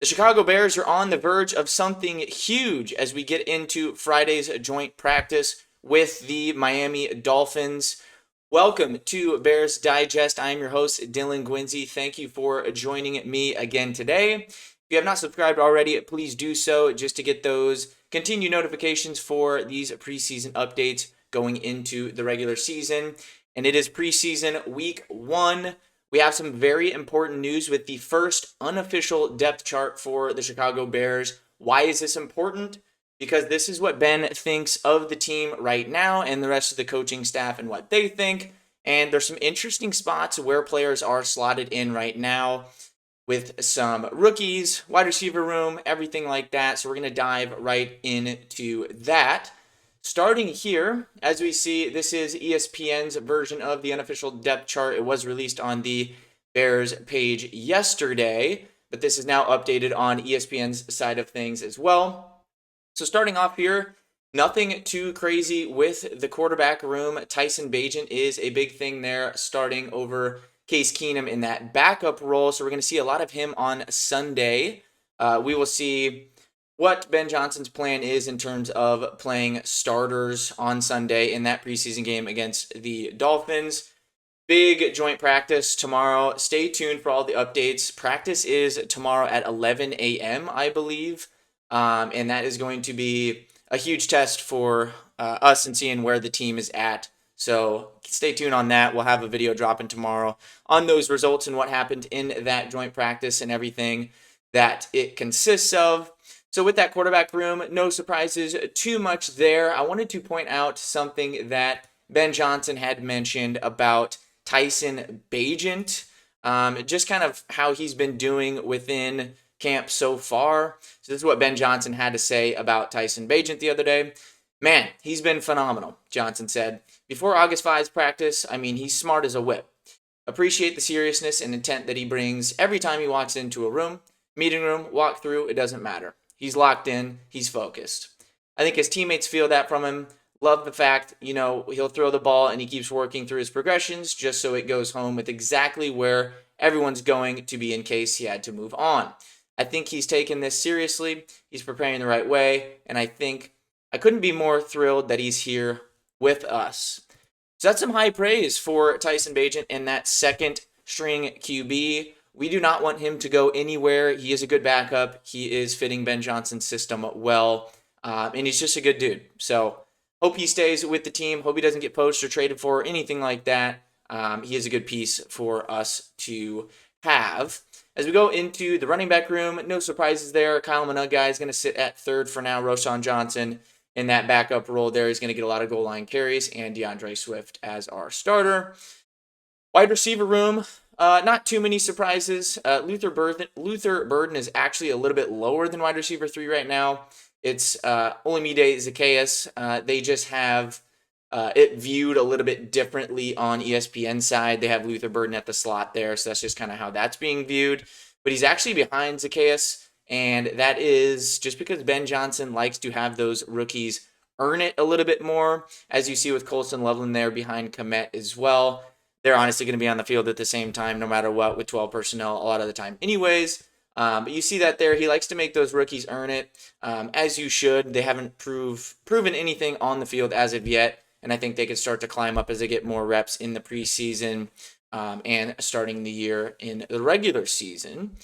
The Chicago Bears are on the verge of something huge as we get into Friday's joint practice with the Miami Dolphins. Welcome to Bears Digest. I'm your host, Dylan Guinzy. Thank you for joining me again today. If you have not subscribed already, please do so just to get those continued notifications for these preseason updates going into the regular season. And it is preseason week 1. We have some very important news with the first unofficial depth chart for the Chicago Bears. Why is this important? Because this is what Ben thinks of the team right now and the rest of the coaching staff and what they think. And there's some interesting spots where players are slotted in right now with some rookies, wide receiver room, everything like that. So we're going to dive right into that. Starting here, as we see, this is ESPN's version of the unofficial depth chart. It was released on the Bears page yesterday, but this is now updated on ESPN's side of things as well. So starting off here, nothing too crazy with the quarterback room. Tyson Bagent is a big thing there, starting over Case Keenum in that backup role. So we're going to see a lot of him on Sunday. We will see what Ben Johnson's plan is in terms of playing starters on Sunday in that preseason game against the Dolphins. Big joint practice tomorrow. Stay tuned for all the updates. Practice is tomorrow at 11 a.m., I believe, and that is going to be a huge test for us and seeing where the team is at. So stay tuned on that. We'll have a video dropping tomorrow on those results and what happened in that joint practice and everything that it consists of. So with that quarterback room, no surprises too much there. I wanted to point out something that Ben Johnson had mentioned about Tyson Bagent, just kind of how he's been doing within camp so far. So this is what Ben Johnson had to say about Tyson Bagent the other day. Man, he's been phenomenal, Johnson said. Before August 5's practice, he's smart as a whip. Appreciate the seriousness and intent that he brings every time he walks into a room, meeting room, walk through, it doesn't matter. He's locked in. He's focused. I think his teammates feel that from him. Love the fact, he'll throw the ball and he keeps working through his progressions just so it goes home with exactly where everyone's going to be in case he had to move on. I think he's taken this seriously. He's preparing the right way. And I think I couldn't be more thrilled that he's here with us. So that's some high praise for Tyson Bagent and that second string QB. We do not want him to go anywhere. He is a good backup. He is fitting Ben Johnson's system well, and he's just a good dude. So hope he stays with the team. Hope he doesn't get poached or traded for or anything like that. He is a good piece for us to have. As we go into the running back room, no surprises there. Kyle Managa is going to sit at third for now. Roschon Johnson in that backup role there is going to get a lot of goal line carries, and DeAndre Swift as our starter. Wide receiver room, not too many surprises. Luther Burden is actually a little bit lower than wide receiver 3 right now. It's Olamide Zaccheaus. They just have it viewed a little bit differently on ESPN side. They have Luther Burden at the slot there, so that's just kind of how that's being viewed. But he's actually behind Zaccheaus, and that is just because Ben Johnson likes to have those rookies earn it a little bit more, as you see with Colston Loveland there behind Kmet as well. They're honestly going to be on the field at the same time, no matter what, with 12 personnel a lot of the time anyways. But you see that there. He likes to make those rookies earn it, as you should. They haven't proven anything on the field as of yet, and I think they could start to climb up as they get more reps in the preseason and starting the year in the regular season.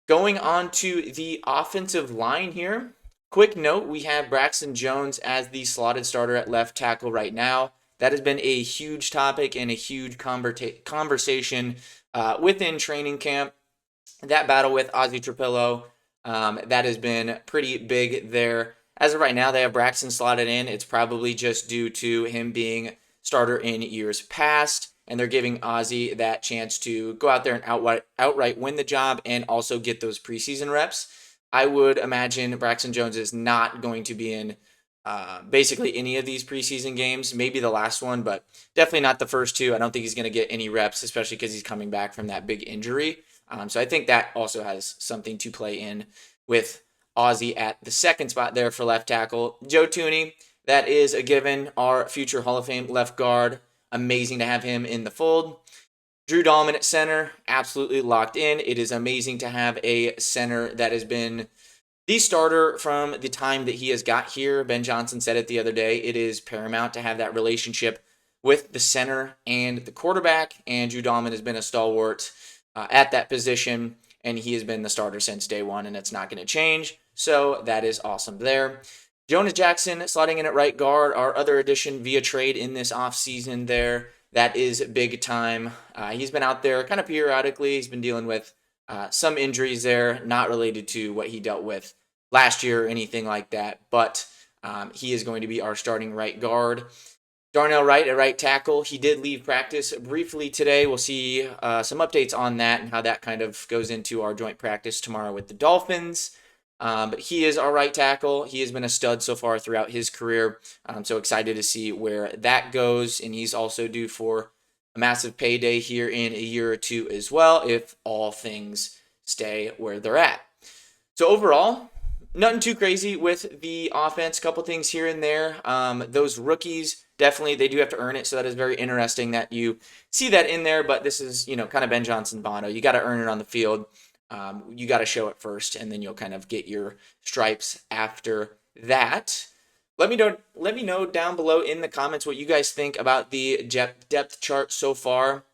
Going on to the offensive line here. Quick note, we have Braxton Jones as the slotted starter at left tackle right now. That has been a huge topic and a huge conversation within training camp. That battle with Ozzy Trapillo, that has been pretty big there. As of right now, they have Braxton slotted in. It's probably just due to him being starter in years past, and they're giving Ozzy that chance to go out there and outright win the job and also get those preseason reps. I would imagine Braxton Jones is not going to be in basically any of these preseason games, maybe the last one, but definitely not the first two. I don't think he's going to get any reps, especially because he's coming back from that big injury. So I think that also has something to play in with Ozzy at the second spot there for left tackle. Joe Thuney, that is a given, our future Hall of Fame left guard. Amazing to have him in the fold. Drew Dahlman at center, absolutely locked in. It is amazing to have a center that has been the starter from the time that he has got here. Ben Johnson said it the other day. It is paramount to have that relationship with the center and the quarterback. And Drew Dahlman has been a stalwart at that position, and he has been the starter since day one, and it's not going to change. So that is awesome there. Jonas Jackson slotting in at right guard, our other addition via trade in this offseason there. That is big time. He's been out there kind of periodically. He's been dealing with some injuries there, not related to what he dealt with last year or anything like that. But he is going to be our starting right guard. Darnell Wright at right tackle. He did leave practice briefly today. We'll see some updates on that and how that kind of goes into our joint practice tomorrow with the Dolphins. But he is our right tackle. He has been a stud so far throughout his career. I'm so excited to see where that goes. And he's also due for a massive payday here in a year or two as well, if all things stay where they're at. So overall, nothing too crazy with the offense. Couple things here and there. Those rookies, definitely, they do have to earn it. So that is very interesting that you see that in there. But this is, kind of Ben Johnson Bono. You got to earn it on the field. You got to show it first, and then you'll kind of get your stripes after that. Let me know down below in the comments what you guys think about the depth chart so far.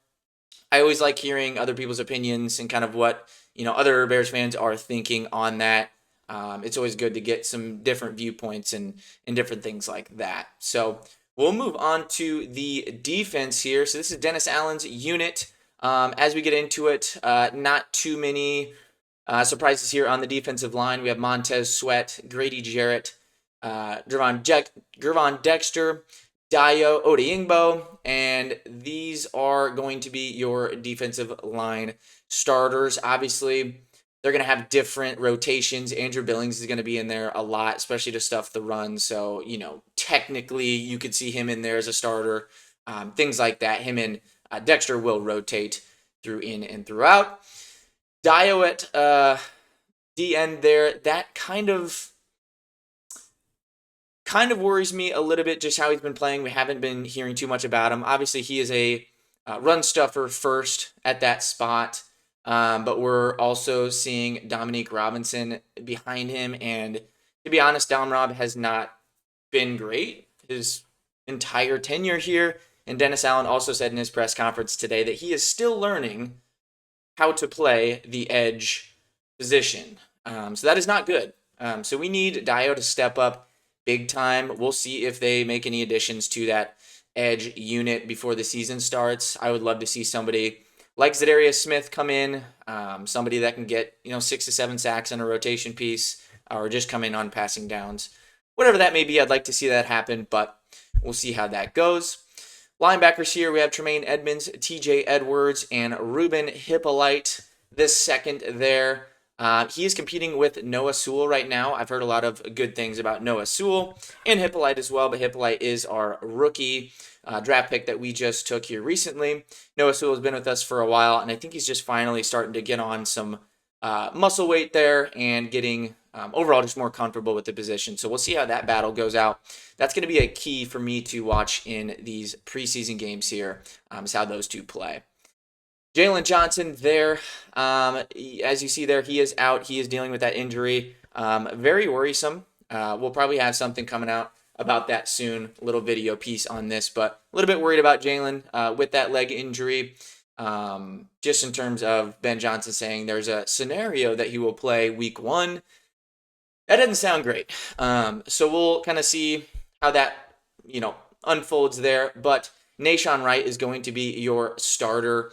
I always like hearing other people's opinions and kind of what other Bears fans are thinking on that. It's always good to get some different viewpoints and different things like that. So we'll move on to the defense here. So this is Dennis Allen's unit. As we get into it, not too many surprises here on the defensive line. We have Montez Sweat, Grady Jarrett, Gervon Dexter, Dayo Odeyingbo, and these are going to be your defensive line starters. Obviously, they're going to have different rotations. Andrew Billings is going to be in there a lot, especially to stuff the run. So, technically you could see him in there as a starter. Things like that. Him and Dexter will rotate through in and throughout. Dayo at the end there, that kind of worries me a little bit just how he's been playing. We haven't been hearing too much about him. Obviously, he is a run stuffer first at that spot, but we're also seeing Dominique Robinson behind him. And to be honest, Dom Rob has not been great his entire tenure here. And Dennis Allen also said in his press conference today that he is still learning how to play the edge position. So that is not good. So we need Dayo to step up big time. We'll see if they make any additions to that edge unit before the season starts. I would love to see somebody like Zadarius Smith come in, somebody that can get 6 to 7 sacks on a rotation piece, or just come in on passing downs. Whatever that may be, I'd like to see that happen, but we'll see how that goes. Linebackers here, we have Tremaine Edmonds, TJ Edwards, and Ruben Hippolyte, this second there. He is competing with Noah Sewell right now. I've heard a lot of good things about Noah Sewell and Hippolyte as well, but Hippolyte is our rookie draft pick that we just took here recently. Noah Sewell has been with us for a while, and I think he's just finally starting to get on some muscle weight there and getting overall just more comfortable with the position. So we'll see how that battle goes out. That's going to be a key for me to watch in these preseason games here, is how those two play. Jaylon Johnson there, as you see there, he is out. He is dealing with that injury. Very worrisome. We'll probably have something coming out about that soon, a little video piece on this, but a little bit worried about Jaylon with that leg injury. Just in terms of Ben Johnson saying there's a scenario that he will play week 1. That doesn't sound great. So we'll kind of see how that, unfolds there. But Nahshon Wright is going to be your starter,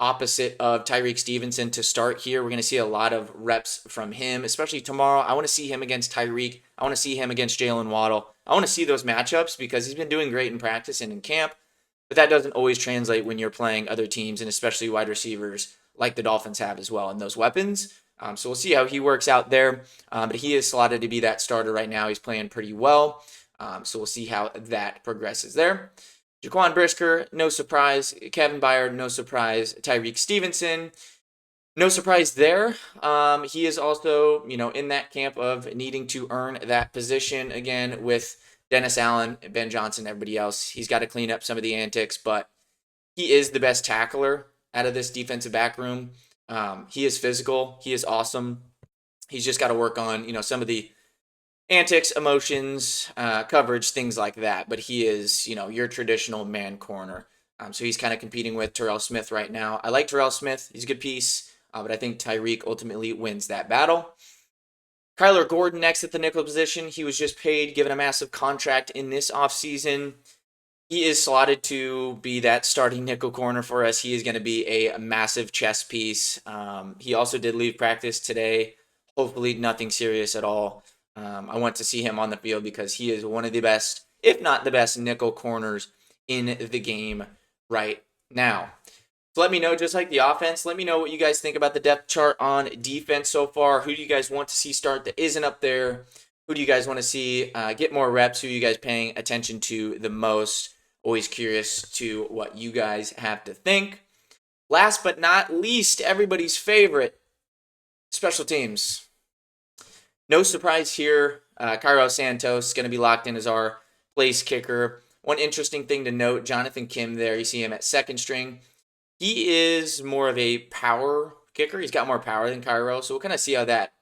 opposite of Tyreek Stevenson to start here. We're going to see a lot of reps from him, especially tomorrow. I want to see him against Tyreek. I want to see him against Jalen Waddle. I want to see those matchups because he's been doing great in practice and in camp. But that doesn't always translate when you're playing other teams, and especially wide receivers like the Dolphins have as well, and those weapons. So we'll see how he works out there. But he is slotted to be that starter right now. He's playing pretty well. So we'll see how that progresses there. Jaquan Brisker, no surprise. Kevin Byard, no surprise. Tyreek Stevenson, no surprise there. He is also, in that camp of needing to earn that position again with Dennis Allen, Ben Johnson, everybody else. He's got to clean up some of the antics, but he is the best tackler out of this defensive back room. He is physical. He is awesome. He's just got to work on, some of the antics, emotions, coverage, things like that. But he is, your traditional man corner. So he's kind of competing with Terrell Smith right now. I like Terrell Smith. He's a good piece. But I think Tyreek ultimately wins that battle. Kyler Gordon next at the nickel position. He was just paid, given a massive contract in this offseason. He is slotted to be that starting nickel corner for us. He is going to be a massive chess piece. He also did leave practice today. Hopefully nothing serious at all. I want to see him on the field because he is one of the best, if not the best, nickel corners in the game right now. So let me know, just like the offense, let me know what you guys think about the depth chart on defense so far. Who do you guys want to see start that isn't up there? Who do you guys want to see get more reps? Who are you guys paying attention to the most? Always curious to what you guys have to think. Last but not least, everybody's favorite, special teams. No surprise here. Cairo Santos is going to be locked in as our place kicker. One interesting thing to note, Jonathan Kim there, you see him at second string. He is more of a power kicker. He's got more power than Cairo, so we'll kind of see how that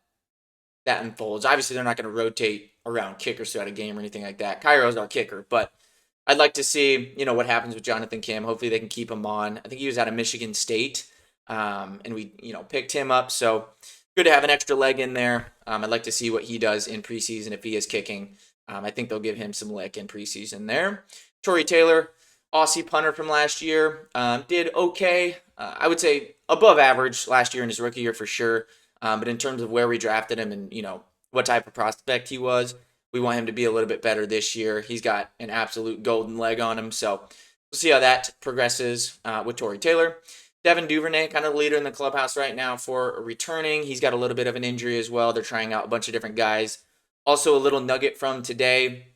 unfolds. Obviously, they're not going to rotate around kickers throughout a game or anything like that. Cairo's our kicker, but I'd like to see, what happens with Jonathan Kim. Hopefully they can keep him on. I think he was out of Michigan State, and we, picked him up. So good to have an extra leg in there. I'd like to see what he does in preseason if he is kicking. I think they'll give him some lick in preseason there. Tory Taylor, Aussie punter from last year, did okay. I would say above average last year in his rookie year for sure. But in terms of where we drafted him and, what type of prospect he was, we want him to be a little bit better this year. He's got an absolute golden leg on him. So we'll see how that progresses with Tory Taylor. Devin Duvernay, kind of the leader in the clubhouse right now for returning. He's got a little bit of an injury as well. They're trying out a bunch of different guys. Also, a little nugget from today.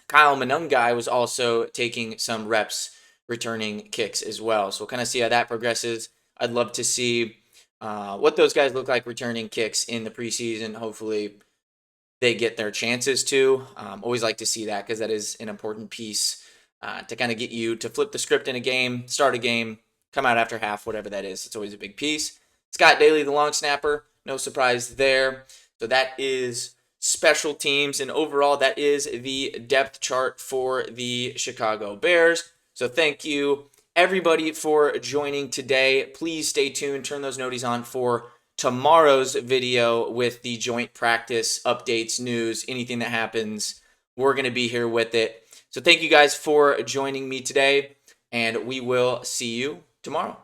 Kyle Monungai was also taking some reps returning kicks as well. So we'll kind of see how that progresses. I'd love to see what those guys look like returning kicks in the preseason. Hopefully they get their chances to. Always like to see that because that is an important piece to kind of get you to flip the script in a game, start a game, come out after half, whatever that is. It's always a big piece. Scott Daly, the long snapper, no surprise there. So that is special teams, and overall that is the depth chart for the Chicago Bears. So thank you everybody for joining today. Please stay tuned, turn those noties on for tomorrow's video with the joint practice updates, news, anything that happens. We're going to be here with it. So thank you guys for joining me today, and we will see you tomorrow.